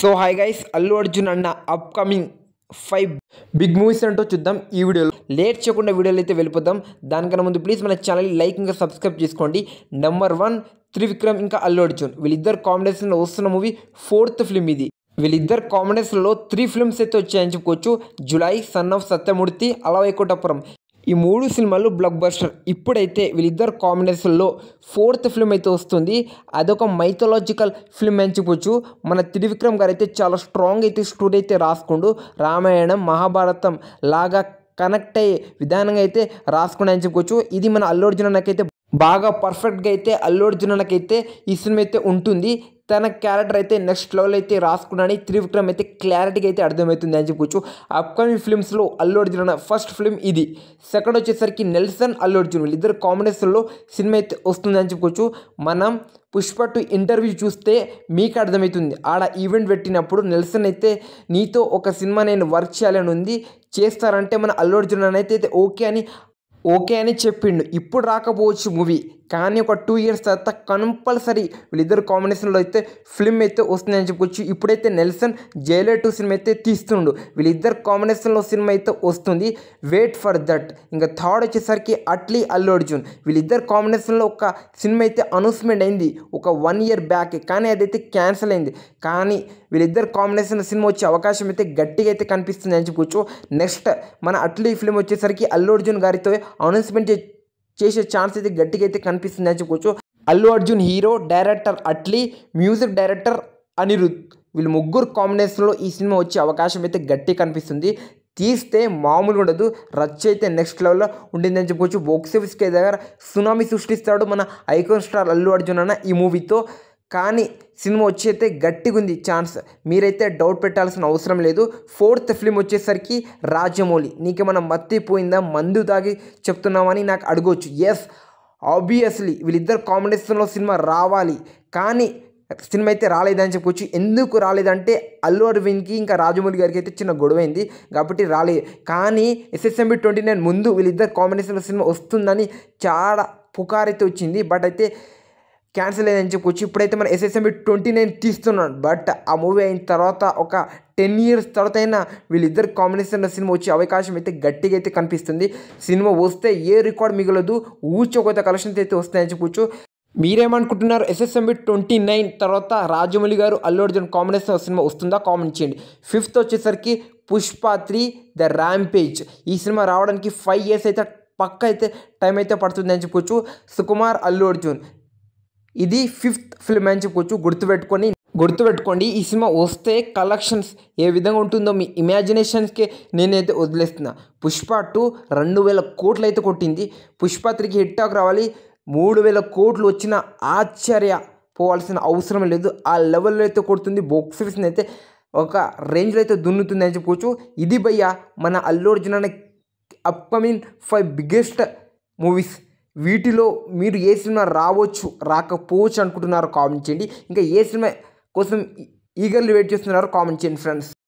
So hi guys, Allu Arjun అన్న upcoming 5 big movies ఏంటో చూద్దాం ఈ వీడియోలో. లేట్ చేయకుండా వీడియోలో అయితే వెళ్ళిపోదాం. దానికన్నా ముందు ప్లీజ్ మన ఛానల్ లైక్ ఇంకా సబ్స్క్రైబ్ చేసుకోండి. నెంబర్ 1 త్రివిక్రమ్ ఇంకా అల్లు అర్జున్ వీళ్ళిద్దరు కాంబినేషన్లో వస్తున్న మూవీ 4th ఫిల్మ్ ఇది. వీళ్ళిద్దరు కాంబినేషన్లో 3 ఫిల్మ్స్ అయితే వచ్చాయని చెప్పుకోవచ్చు. జులై, సన్ ఆఫ్ సత్యమూర్తి, అల వైకుంఠపురం ఈ 3 సినిమాలు బ్లాక్ బస్టర్. ఇప్పుడైతే వీళ్ళిద్దరు కాంబినేషన్లో 4th ఫిల్మ్ అయితే వస్తుంది. అదొక మైథలాజికల్ ఫిల్మ్ అని చెప్పొచ్చు. మన త్రివిక్రమ్ గారు అయితే చాలా స్ట్రాంగ్ అయితే స్టోరీ అయితే రాసుకుంటూ రామాయణం, మహాభారతం లాగా కనెక్ట్ అయ్యే విధానంగా అయితే రాసుకున్నాయని చెప్పుకోవచ్చు. ఇది మన అల్లు అర్జున్ అన్నకైతే బాగా పర్ఫెక్ట్గా అయితే అల్లు అర్జున్ అన్నకైతే ఈ సినిమా అయితే ఉంటుంది. తన క్యారెక్టర్ అయితే నెక్స్ట్ లెవెల్ అయితే రాసుకున్నాడని త్రివిక్రమ్ అయితే క్లారిటీగా అయితే అర్థమవుతుంది అని చెప్పొచ్చు. అప్కమింగ్ ఫిల్మ్స్లో అల్లు అర్జున్ అన్న ఫస్ట్ ఫిల్మ్ ఇది. సెకండ్ వచ్చేసరికి నెల్సన్, అల్లు అర్జున్ వీళ్ళిద్దరు కాంబినేషన్లో సినిమా అయితే వస్తుంది అని చెప్పుకోవచ్చు. మనం పుష్ప 2 ఇంటర్వ్యూ చూస్తే మీకు అర్థమవుతుంది. ఆడ ఈవెంట్ పెట్టినప్పుడు నెల్సన్ అయితే నీతో ఒక సినిమా నేను వర్క్ చేయాలని ఉంది, చేస్తారంటే మన అల్లు అర్జున్ అయితే ఓకే అని చెప్పిండు. ఇప్పుడు రాకపోవచ్చు మూవీ, కానీ ఒక 2 years తర్వాత కంపల్సరీ వీళ్ళిద్దరు కాంబినేషన్లో అయితే ఫిల్మ్ అయితే వస్తుందని చెప్పుకోవచ్చు. ఇప్పుడైతే నెల్సన్ జైలర్ 2 సినిమా అయితే తీస్తుండు. వీళ్ళిద్దరు కాంబినేషన్లో సినిమా అయితే వస్తుంది. Wait for that. ఇంకా థర్డ్ వచ్చేసరికి అట్లీ, అల్లు అర్జున్ వీళ్ళిద్దరు కాంబినేషన్లో ఒక సినిమా అయితే అనౌన్స్మెంట్ అయింది ఒక 1 year బ్యాక్, కానీ అదైతే క్యాన్సిల్ అయింది. కానీ వీళ్ళిద్దరు కాంబినేషన్లో సినిమా వచ్చే అవకాశం అయితే గట్టిగా అయితే కనిపిస్తుంది అని చెప్పుకోవచ్చు. నెక్స్ట్ మన అట్లీ ఫిల్మ్ వచ్చేసరికి అల్లు అర్జున్ గారితో అనౌన్స్మెంట్ చేసే ఛాన్స్ అయితే గట్టిగా అయితే కనిపిస్తుంది అని చెప్పుకోవచ్చు. Allu Arjun hero, director Atlee, music director Anirudh వీళ్ళు ముగ్గురు కాంబినేషన్లో ఈ సినిమా వచ్చే అవకాశం అయితే గట్టిగా కనిపిస్తుంది. తీస్తే మామూలుగా ఉండదు, రచ్చ అయితే నెక్స్ట్ లెవెల్లో ఉండిందని చెప్పుకోవచ్చు. బాక్స్ ఆఫీస్కి దగ్గర సునామీ సృష్టిస్తాడు మన ఐకాన్ స్టార్ అల్లు అర్జున్ అన్న ఈ మూవీతో. కానీ సినిమా వచ్చి అయితే గట్టిగా ఉంది ఛాన్స్, మీరైతే డౌట్ పెట్టాల్సిన అవసరం లేదు. 4th ఫిల్మ్ వచ్చేసరికి రాజమౌళి. నీకేమైనా మత్తిపోయిందా, మందు తాగి చెప్తున్నామని నాకు అడగవచ్చు. ఎస్, ఆబ్వియస్లీ వీళ్ళిద్దరు కాంబినేషన్లో సినిమా రావాలి, కానీ సినిమా అయితే రాలేదని చెప్పొచ్చు. ఎందుకు రాలేదంటే అల్లు అరవింద్కి ఇంకా రాజమౌళి గారికి అయితే చిన్న గొడవైంది కాబట్టి రాలేదు. కానీ SSMB 29 ముందు వీళ్ళిద్దరు కాంబినేషన్లో సినిమా వస్తుందని చాలా పుకారైతే వచ్చింది, బట్ అయితే క్యాన్సిల్ అయ్యిందని చెప్పొచ్చు. ఇప్పుడైతే మన SSMB 29 తీస్తున్నాడు, బట్ ఆ మూవీ అయిన తర్వాత ఒక 10 years తర్వాత అయినా వీళ్ళిద్దరు కాంబినేషన్లో సినిమా వచ్చే అవకాశం అయితే గట్టిగా అయితే కనిపిస్తుంది. సినిమా వస్తే ఏ రికార్డ్ మిగలదు, ఊచకొత కలెక్షన్స్ అయితే వస్తాయని చెప్పొచ్చు. మీరేమనుకుంటున్నారు? SSMB 29 తర్వాత రాజమౌళి గారు, అల్లు అర్జున్ కాంబినేషన్ సినిమా వస్తుందా? కామెంట్ చేయండి. 5th వచ్చేసరికి పుష్ప 3 ద ర్యాంపేజ్. ఈ సినిమా రావడానికి 5 years అయితే పక్క అయితే టైం అయితే పడుతుంది అని చెప్పొచ్చు. సుకుమార్, అల్లు అర్జున్ ఇది 5th ఫిల్మ్ అని చెప్పొచ్చు. గుర్తుపెట్టుకోండి. ఈ సినిమా వస్తే కలెక్షన్స్ ఏ విధంగా ఉంటుందో మీ ఇమాజినేషన్స్కే నేనైతే వదిలేస్తున్నా. పుష్ప 2 2,000 కోట్లు అయితే కొట్టింది. పుష్ప 3కి హిట్ టాక్ రావాలి. 3,000 కోట్లు వచ్చిన ఆశ్చర్య పోవాల్సిన అవసరం లేదు. ఆ లెవెల్లో అయితే కొడుతుంది. బాక్స్ ఆఫీస్ని అయితే ఒక రేంజ్లో అయితే దున్నుతుంది అని చెప్పుకోవచ్చు. ఇది భయ్య మన అల్లు అర్జున్ అనే అప్కమింగ్ 5 బిగ్గెస్ట్ మూవీస్. వీటిలో మీరు ఏ సినిమా రావచ్చు, రాకపోవచ్చు అనుకుంటున్నారో కామెంట్ చేయండి. ఇంకా ఏ సినిమా కోసం ఈగర్లీ వెయిట్ చేస్తున్నారో కామెంట్ చేయండి ఫ్రెండ్స్.